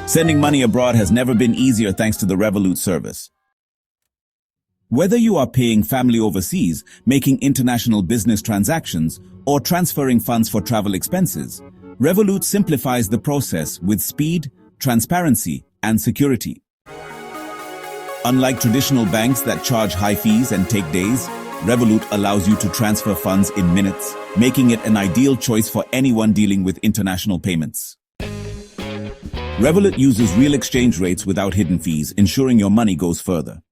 Sending money abroad has never been easier thanks to the Revolut service. Whether you are paying family overseas, making international business transactions, or transferring funds for travel expenses, Revolut simplifies the process with speed, transparency, and security. Unlike traditional banks that charge high fees and take days, Revolut allows you to transfer funds in minutes, making it an ideal choice for anyone dealing with international payments. Revolut uses real exchange rates without hidden fees, ensuring your money goes further.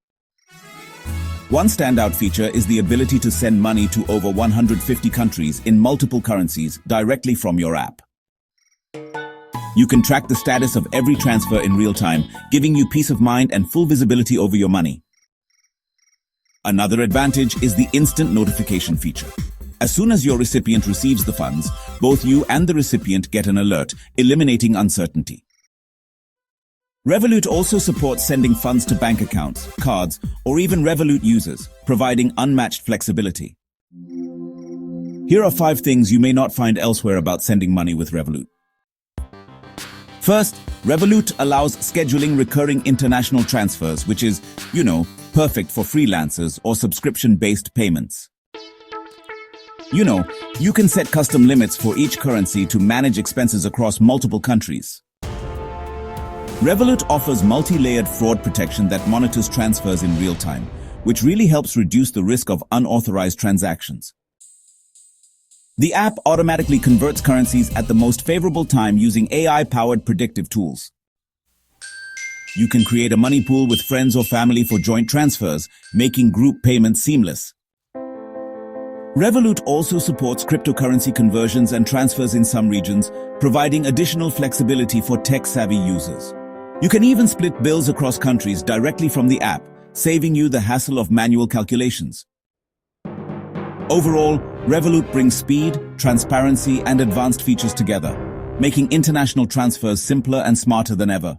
One standout feature is the ability to send money to over 150 countries in multiple currencies directly from your app. You can track the status of every transfer in real time, giving you peace of mind and full visibility over your money. Another advantage is the instant notification feature. As soon as your recipient receives the funds, both you and the recipient get an alert, eliminating uncertainty. Revolut also supports sending funds to bank accounts, cards, or even Revolut users, providing unmatched flexibility. Here are 5 things you may not find elsewhere about sending money with Revolut. First, Revolut allows scheduling recurring international transfers, which is, perfect for freelancers or subscription-based payments. You can set custom limits for each currency to manage expenses across multiple countries. Revolut offers multi-layered fraud protection that monitors transfers in real time, which really helps reduce the risk of unauthorized transactions. The app automatically converts currencies at the most favorable time using AI-powered predictive tools. You can create a money pool with friends or family for joint transfers, making group payments seamless. Revolut also supports cryptocurrency conversions and transfers in some regions, providing additional flexibility for tech-savvy users. You can even split bills across countries directly from the app, saving you the hassle of manual calculations. Overall, Revolut brings speed, transparency, and advanced features together, making international transfers simpler and smarter than ever.